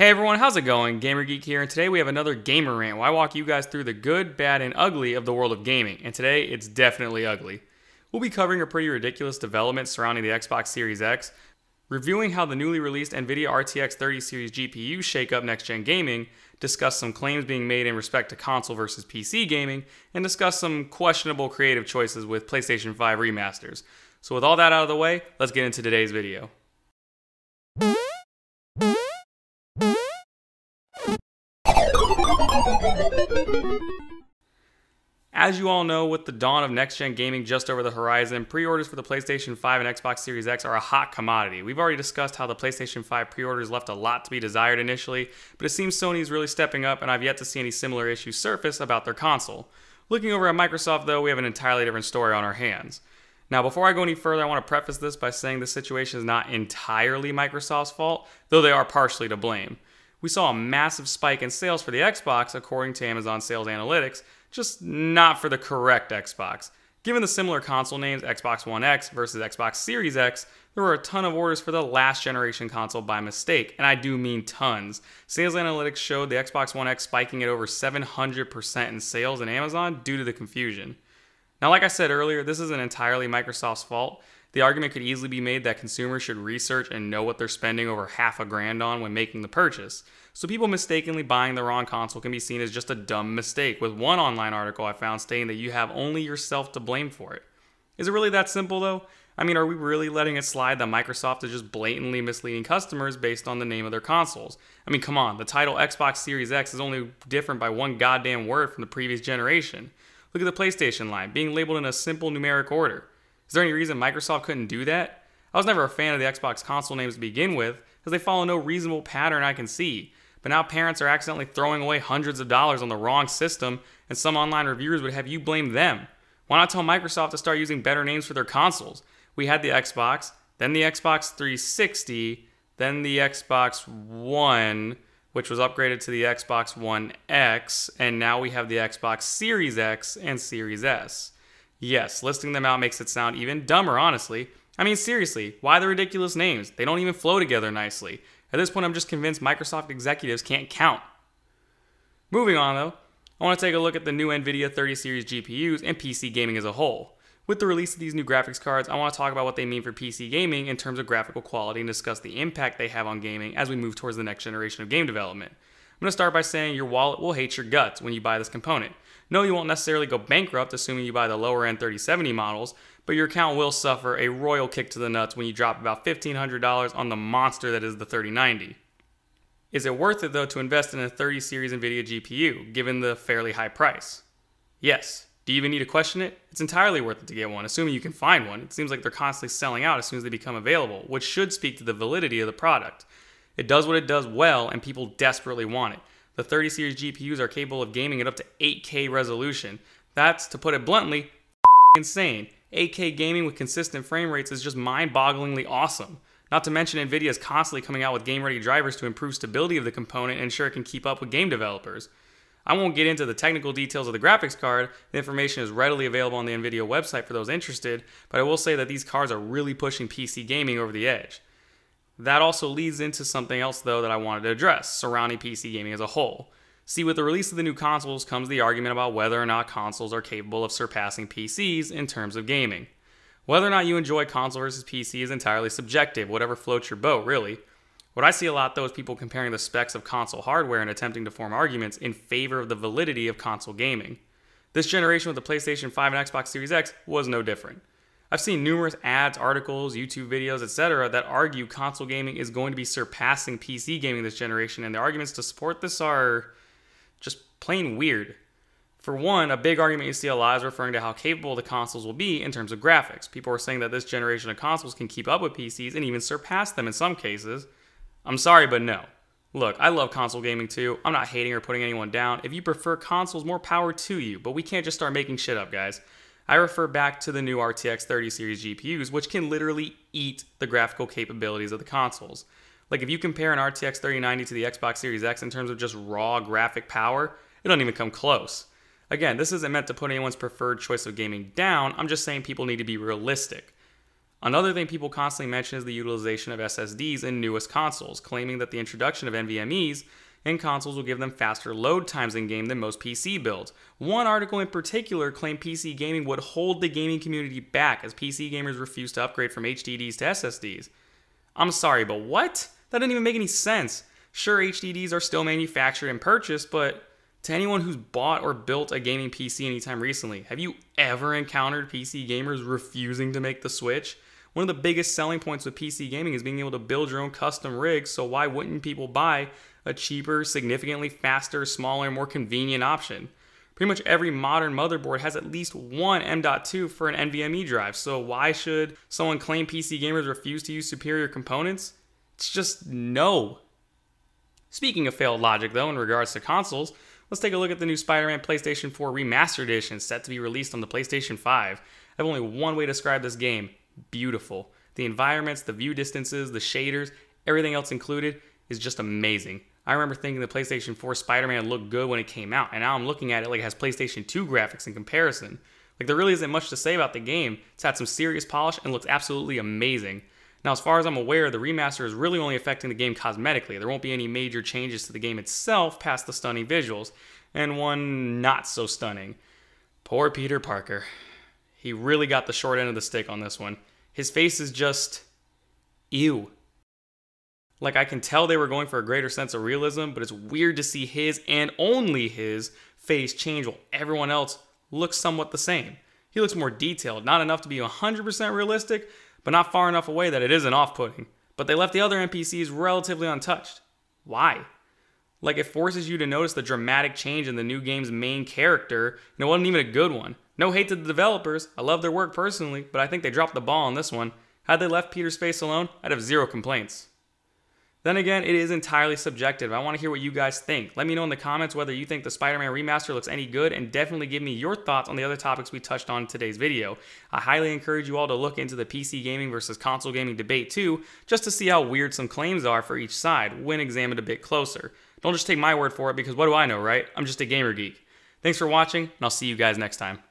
Hey everyone, how's it going? Gamer Geek here, and today we have another gamer rant where I walk you guys through the good, bad, and ugly of the world of gaming, and today it's definitely ugly. We'll be covering a pretty ridiculous development surrounding the Xbox Series X, reviewing how the newly released NVIDIA RTX 30 series GPUs shake up next-gen gaming, discuss some claims being made in respect to console versus PC gaming, and discuss some questionable creative choices with PlayStation 5 remasters. So with all that out of the way, let's get into today's video. As you all know, with the dawn of next-gen gaming just over the horizon, pre-orders for the PlayStation 5 and Xbox Series X are a hot commodity. We've already discussed how the PlayStation 5 pre-orders left a lot to be desired initially, but it seems Sony is really stepping up, and I've yet to see any similar issues surface about their console. Looking over at Microsoft, though, we have an entirely different story on our hands. Now, before I go any further, I want to preface this by saying this situation is not entirely Microsoft's fault, though they are partially to blame. We saw a massive spike in sales for the Xbox, according to Amazon Sales Analytics, just not for the correct Xbox. Given the similar console names Xbox One X versus Xbox Series X, there were a ton of orders for the last generation console by mistake, and I do mean tons. Sales Analytics showed the Xbox One X spiking at over 700% in sales in Amazon due to the confusion. Now, like I said earlier, this isn't entirely Microsoft's fault. The argument could easily be made that consumers should research and know what they're spending over $500 on when making the purchase. So people mistakenly buying the wrong console can be seen as just a dumb mistake, with one online article I found stating that you have only yourself to blame for it. Is it really that simple though? I mean, are we really letting it slide that Microsoft is just blatantly misleading customers based on the name of their consoles? I mean, come on, the title Xbox Series X is only different by one goddamn word from the previous generation. Look at the PlayStation line, being labeled in a simple numeric order. Is there any reason Microsoft couldn't do that? I was never a fan of the Xbox console names to begin with, because they follow no reasonable pattern I can see. But now parents are accidentally throwing away hundreds of dollars on the wrong system, and some online reviewers would have you blame them. Why not tell Microsoft to start using better names for their consoles? We had the Xbox, then the Xbox 360, then the Xbox One, which was upgraded to the Xbox One X, and now we have the Xbox Series X and Series S. Yes, listing them out makes it sound even dumber, honestly. I mean, seriously, why the ridiculous names? They don't even flow together nicely. At this point, I'm just convinced Microsoft executives can't count. Moving on, though, I want to take a look at the new NVIDIA 30 series GPUs and PC gaming as a whole. With the release of these new graphics cards, I want to talk about what they mean for PC gaming in terms of graphical quality and discuss the impact they have on gaming as we move towards the next generation of game development. I'm going to start by saying your wallet will hate your guts when you buy this component. No, you won't necessarily go bankrupt assuming you buy the lower end 3070 models, but your account will suffer a royal kick to the nuts when you drop about $1,500 on the monster that is the 3090. Is it worth it though to invest in a 30 series NVIDIA GPU, given the fairly high price? Yes. Do you even need to question it? It's entirely worth it to get one, assuming you can find one. It seems like they're constantly selling out as soon as they become available, which should speak to the validity of the product. It does what it does well, and people desperately want it. The 30 series GPUs are capable of gaming at up to 8K resolution. That's, to put it bluntly, insane. 8K gaming with consistent frame rates is just mind-bogglingly awesome. Not to mention NVIDIA is constantly coming out with game-ready drivers to improve stability of the component and ensure it can keep up with game developers. I won't get into the technical details of the graphics card. The information is readily available on the NVIDIA website for those interested, but I will say that these cards are really pushing PC gaming over the edge. That also leads into something else, though, that I wanted to address, surrounding PC gaming as a whole. See, with the release of the new consoles comes the argument about whether or not consoles are capable of surpassing PCs in terms of gaming. Whether or not you enjoy console versus PC is entirely subjective, whatever floats your boat, really. What I see a lot, though, is people comparing the specs of console hardware and attempting to form arguments in favor of the validity of console gaming. This generation with the PlayStation 5 and Xbox Series X was no different. I've seen numerous ads, articles, YouTube videos, etc. that argue console gaming is going to be surpassing PC gaming this generation, and the arguments to support this are just plain weird. For one, a big argument you see a lot is referring to how capable the consoles will be in terms of graphics. People are saying that this generation of consoles can keep up with PCs and even surpass them in some cases. I'm sorry, but no. Look, I love console gaming too. I'm not hating or putting anyone down. If you prefer consoles, more power to you, but we can't just start making shit up, guys. I refer back to the new RTX 30 series GPUs, which can literally eat the graphical capabilities of the consoles. Like if you compare an RTX 3090 to the Xbox Series X in terms of just raw graphic power, it doesn't even come close. Again, this isn't meant to put anyone's preferred choice of gaming down. I'm just saying people need to be realistic. Another thing people constantly mention is the utilization of SSDs in newest consoles, claiming that the introduction of NVMe's in consoles will give them faster load times in-game than most PC builds. One article in particular claimed PC gaming would hold the gaming community back as PC gamers refuse to upgrade from HDDs to SSDs. I'm sorry, but what? That doesn't even make any sense. Sure, HDDs are still manufactured and purchased, but to anyone who's bought or built a gaming PC anytime recently, have you ever encountered PC gamers refusing to make the switch? One of the biggest selling points with PC gaming is being able to build your own custom rigs, so why wouldn't people buy a cheaper, significantly faster, smaller, more convenient option? Pretty much every modern motherboard has at least one M.2 for an NVMe drive, so why should someone claim PC gamers refuse to use superior components? It's just no. Speaking of failed logic though, in regards to consoles, let's take a look at the new Spider-Man PlayStation 4 Remastered Edition set to be released on the PlayStation 5. I have only one way to describe this game: beautiful. The environments, the view distances, the shaders, everything else included is just amazing. I remember thinking the PlayStation 4 Spider-Man looked good when it came out, and now I'm looking at it like it has PlayStation 2 graphics in comparison. Like, there really isn't much to say about the game. It's had some serious polish and looks absolutely amazing. Now, as far as I'm aware, the remaster is really only affecting the game cosmetically. There won't be any major changes to the game itself past the stunning visuals, and one not so stunning. Poor Peter Parker. He really got the short end of the stick on this one. His face is just ew. Like, I can tell they were going for a greater sense of realism, but it's weird to see his, and only his, face change while everyone else looks somewhat the same. He looks more detailed, not enough to be 100% realistic, but not far enough away that it isn't off-putting. But they left the other NPCs relatively untouched. Why? Like, it forces you to notice the dramatic change in the new game's main character, and it wasn't even a good one. No hate to the developers, I love their work personally, but I think they dropped the ball on this one. Had they left Peter's face alone, I'd have zero complaints. Then again, it is entirely subjective. I want to hear what you guys think. Let me know in the comments whether you think the Spider-Man remaster looks any good, and definitely give me your thoughts on the other topics we touched on in today's video. I highly encourage you all to look into the PC gaming versus console gaming debate too, just to see how weird some claims are for each side when examined a bit closer. Don't just take my word for it, because what do I know, right? I'm just a gamer geek. Thanks for watching, and I'll see you guys next time.